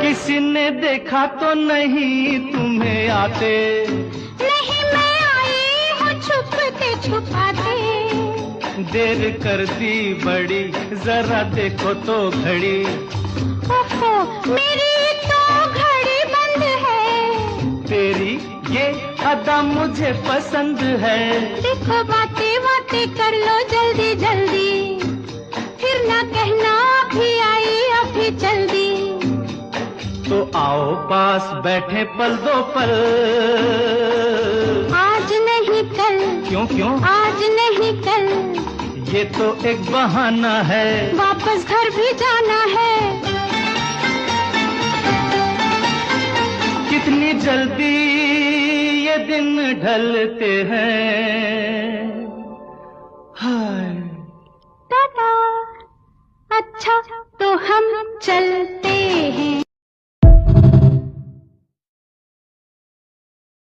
किसी ने देखा तो नहीं तुम्हें आते? नहीं, मैं आई हूँ छुपते छुपाते। देर कर दी बड़ी, जरा देखो तो घड़ी। ओहो, मेरी तो घड़ी बंद है। तेरी ये अदा मुझे पसंद है। देखो बातें बातें कर लो जल्दी जल्दी, फिर ना कहना अभी आई अभी जल्दी। तो आओ पास बैठे पल दो पल। आज नहीं कल। क्यों क्यों? आज नहीं कल। ये तो एक बहाना है, वापस घर भी जाना है। कितनी जल्दी ये दिन ढलते हैं। हाय टाटा। अच्छा तो हम चलते हैं।